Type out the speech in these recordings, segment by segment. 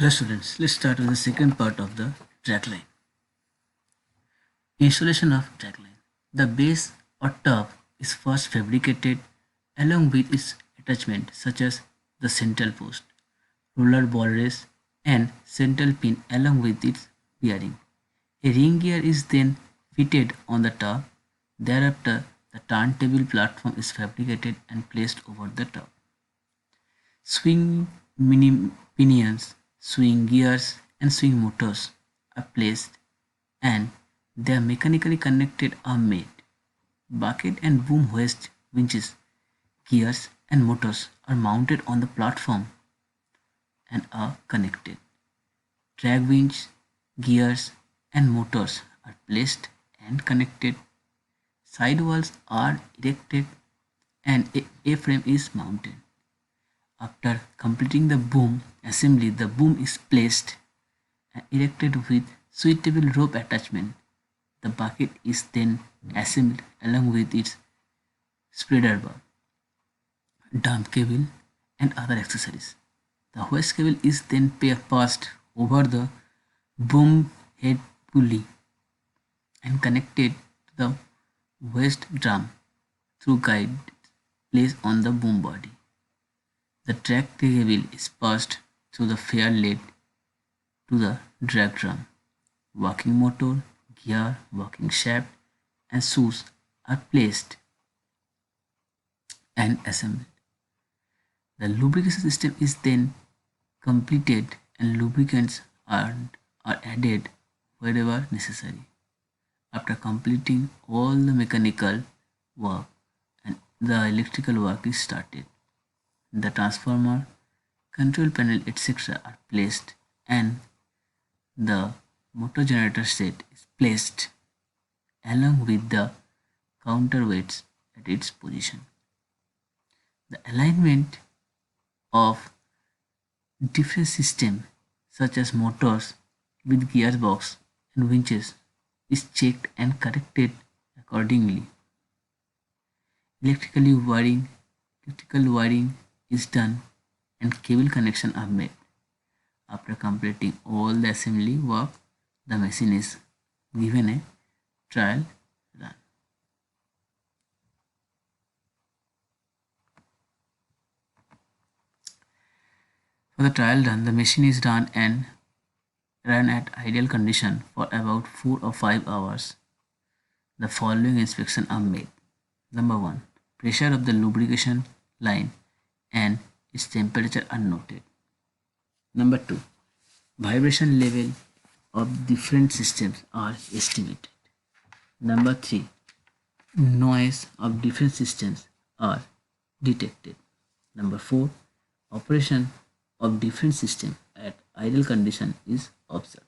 Hello students, let's start with the second part of the dragline. Installation of dragline. The base or top is first fabricated along with its attachment such as the central post, roller ball race and central pin along with its bearing. A ring gear is then fitted on the top. Thereafter, the turntable platform is fabricated and placed over the top. Swing pinions, swing gears, and swing motors are placed and they are mechanically connected or made. Bucket and boom hoist winches, gears, and motors are mounted on the platform and are connected. Drag winch, gears, and motors are placed and connected. Sidewalls are erected and a A-frame is mounted. After completing the boom assembly, the boom is placed and erected with suitable rope attachment. The bucket is then assembled along with its spreader bar, dump cable, and other accessories. The hoist cable is then passed over the boom head pulley and connected to the hoist drum through guide placed on the boom body. The drag cable is passed through the fair lead to the drag drum. Working motor, gear, working shaft, and shoes are placed and assembled. The lubrication system is then completed and lubricants are added wherever necessary. After completing all the mechanical work and the electrical work is started, the transformer, control panel, etc. are placed and the motor generator set is placed along with the counterweights at its position. The alignment of different systems such as motors with gearbox and winches is checked and corrected accordingly. Electrical wiring is done and cable connection are made. After completing all the assembly work, the machine is given a trial run. For the trial run, the machine is run at ideal condition for about 4 or 5 hours. The following inspections are made. Number 1. Pressure of the lubrication line and its temperature are noted. Number 2. Vibration level of different systems are estimated. Number 3. Noise of different systems are detected. Number 4. Operation of different systems at ideal condition is observed.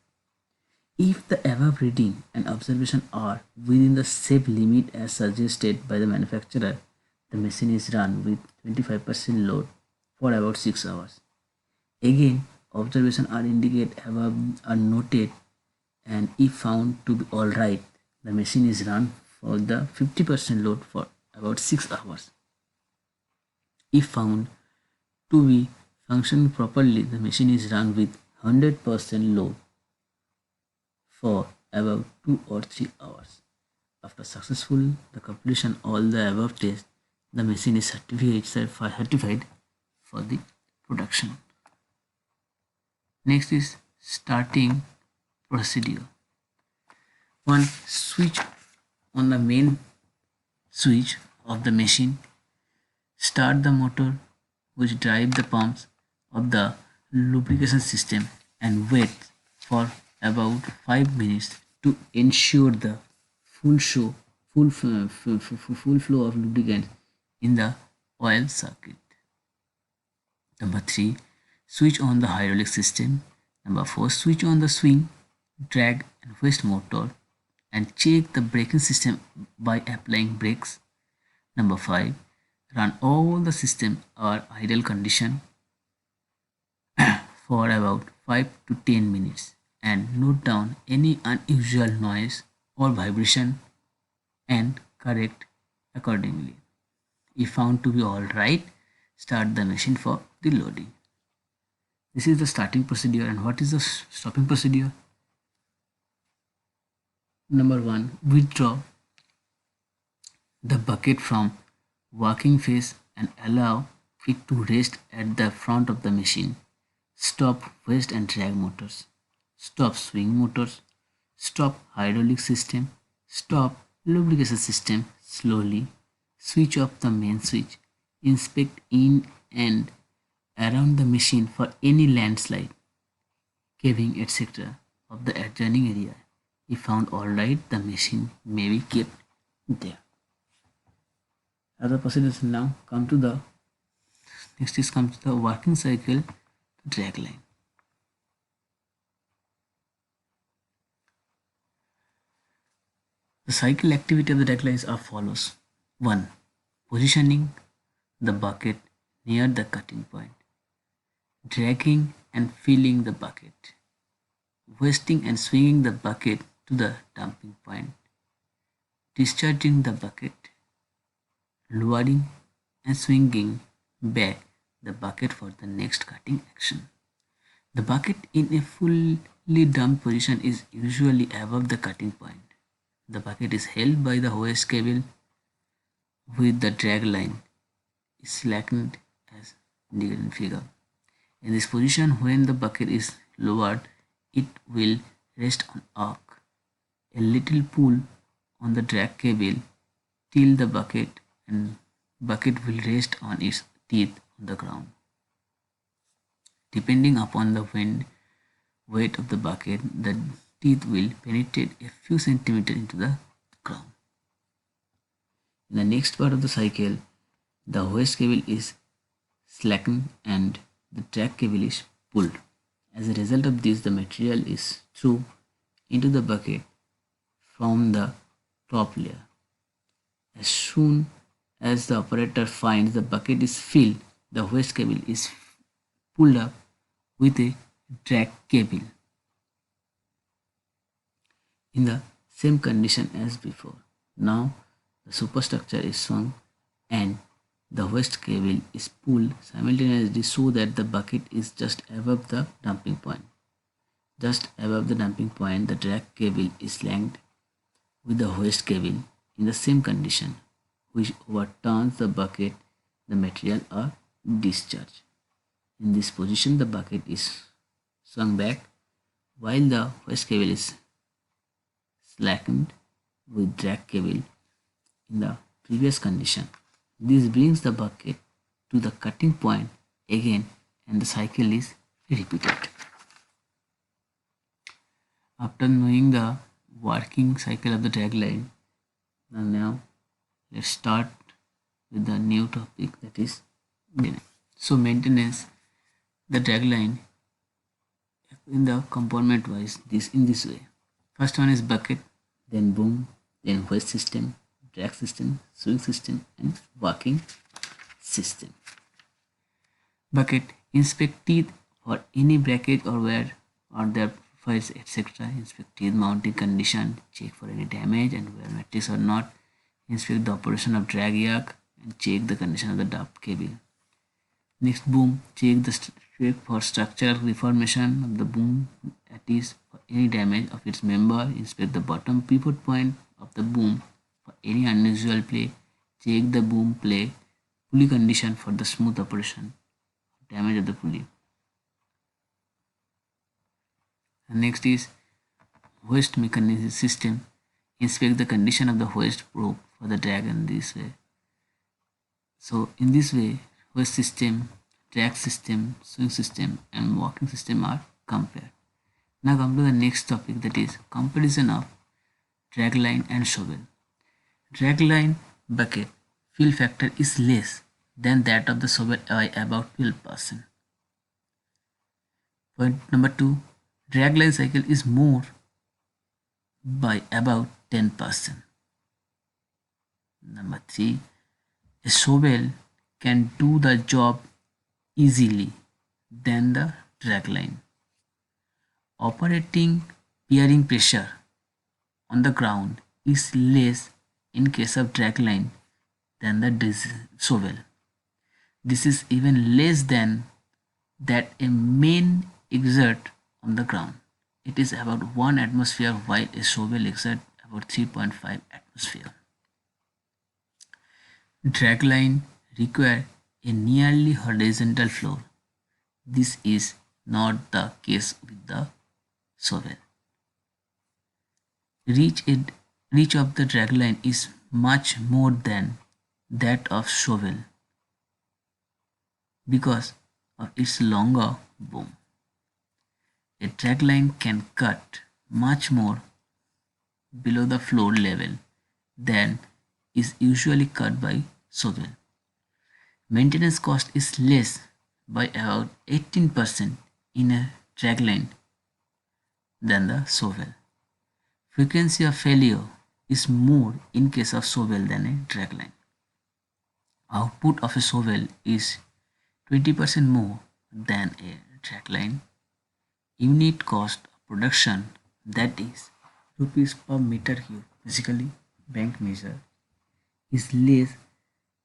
If the above reading and observation are within the safe limit as suggested by the manufacturer, the machine is run with 25% load for about 6 hours. Again, observation are indicated above are noted and if found to be alright, the machine is run for the 50% load for about 6 hours. If found to be functioning properly, the machine is run with 100% load for about 2 or 3 hours. After successful the completion all the above tests, the machine is certified for the production. Next is starting procedure. 1. Switch on the main switch of the machine. Start the motor which drive the pumps of the lubrication system and wait for about 5 minutes to ensure the full flow of lubricant in the oil circuit. Number 3. Switch on the hydraulic system. Number 4. Switch on the swing, drag and hoist motor and check the braking system by applying brakes. Number 5. Run all the systems are idle condition for about 5 to 10 minutes and note down any unusual noise or vibration and correct accordingly. If found to be alright, start the machine for the loading. This is the starting procedure, and what is the stopping procedure? Number one, withdraw the bucket from working phase and allow it to rest at the front of the machine. Stop waste and drag motors. Stop swing motors. Stop hydraulic system. Stop lubrication system slowly. Switch off the main switch. Inspect in and around the machine for any landslide, caving, etc. of the adjoining area. If found alright, the machine may be kept there. Other procedures now come to the next is comes to the working cycle drag line. The cycle activity of the drag line is as follows. 1. Positioning the bucket near the cutting point. Dragging and filling the bucket. Hoisting and swinging the bucket to the dumping point. Discharging the bucket. Lowering and swinging back the bucket for the next cutting action. The bucket in a fully dumped position is usually above the cutting point. The bucket is held by the hoist cable with the drag line slackened as indicated in figure. In this position, when the bucket is lowered, it will rest on arc. A little pull on the drag cable till the bucket will rest on its teeth on the ground. Depending upon the weight of the bucket, the teeth will penetrate a few centimeters into the ground. In the next part of the cycle, the hoist cable is slackened and the drag cable is pulled. As a result of this, the material is thrown into the bucket from the top layer. As soon as the operator finds the bucket is filled, the hoist cable is pulled up with a drag cable in the same condition as before. Now the superstructure is swung and the hoist cable is pulled simultaneously so that the bucket is just above the dumping point. Just above the dumping point, the drag cable is linked with the hoist cable in the same condition, which overturns the bucket, the material are discharged. In this position, the bucket is swung back while the hoist cable is slackened with drag cable in the previous condition. This brings the bucket to the cutting point again and the cycle is repeated. After knowing the working cycle of the drag line, now let's start with the new topic, that is maintenance. So maintenance the drag line in the component wise in this way. First one is bucket, then boom, then hoist system, drag system, swing system and working system. Bucket, inspect teeth for any breakage or wear or their files, etc. Inspect teeth mounting condition, check for any damage and wear matrix or not. Inspect the operation of drag yoke and check the condition of the dump cable. Next, boom, check for structural reformation of the boom, that is for any damage of its member. Inspect the bottom pivot point of the boom for any unusual play. Check the boom pulley condition for the smooth operation, damage of the pulley. And next is hoist mechanism system. Inspect the condition of the hoist rope for the drag in this way. So in this way, hoist system, drag system, swing system and walking system are compared. Now come to the next topic, that is comparison of drag line and shovel. Drag line bucket fill factor is less than that of the shovel by about 12%. Point number 2, drag line cycle is more by about 10%. Number 3, a shovel can do the job easily than the drag line. Operating bearing pressure on the ground is less in case of drag line than the shovel. This is even less than that a main exert on the ground. It is about 1 atmosphere while a shovel exerts about 3.5 atmosphere. Dragline require a nearly horizontal floor. This is not the case with the shovel. Reach, it, reach of the dragline is much more than that of shovel because of its longer boom. A dragline can cut much more below the floor level than is usually cut by shovel. Maintenance cost is less by about 18% in a dragline than the shovel. Frequency of failure is more in case of shovel than a dragline. Output of a shovel is 20% more than a dragline. Unit cost of production, that is rupees per meter cube, basically bank measure, is less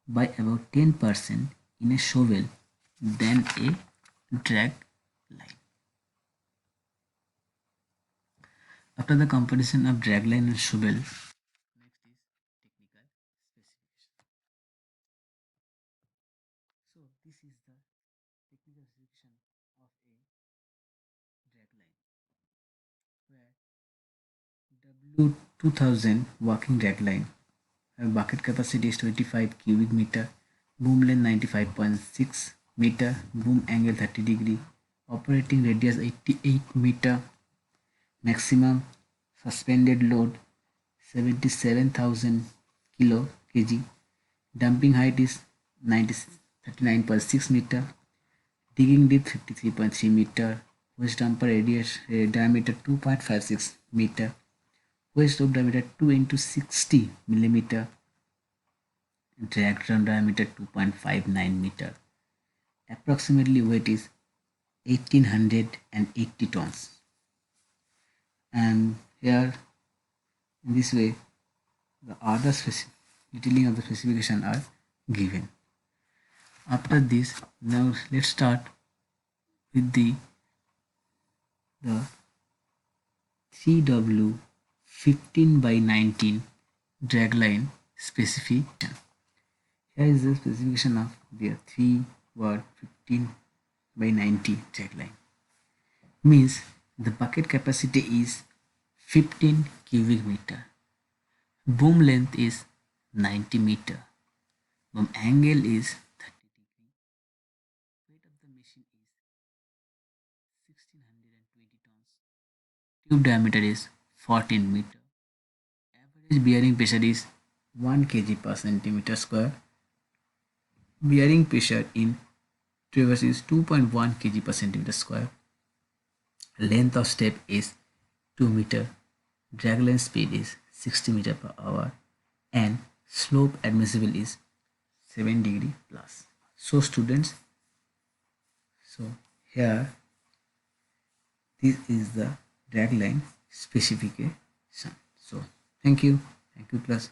by about 10% in a shovel than a drag line. After the comparison of dragline and shovel, next is technical specification. So this is the technical specification of a dragline, where W2000 working dragline, bucket capacity is 25 cubic meter, boom length 95.6 meter, boom angle 30 degree, operating radius 88 meter, maximum suspended load 77,000 kg, dumping height is 39.6 meter, digging depth 53.3 meter, waste dumper radius diameter 2.56 meter, waste rope diameter 2 into 60 millimeter, drag drum diameter 2.59 meter. Approximately weight is 1880 tons. And here in this way the other detailing of the specification are given. After this, now let's start with the 3W 15 by 19 dragline specification. Here is the specification of the 3W 15 by 90 dragline. Means the bucket capacity is 15 cubic meter. Boom length is 90 meter. Boom angle is 30 degree. Weight of the machine is 1620 tons. Tube diameter is 14 meter. Average bearing pressure is 1 kg per centimeter square. Bearing pressure in traverse is 2.1 kg per centimeter square. Length of step is 2 meter. Dragline speed is 60 meter per hour and slope admissible is 7 degree plus. So students, so here this is the dragline specification. So thank you class.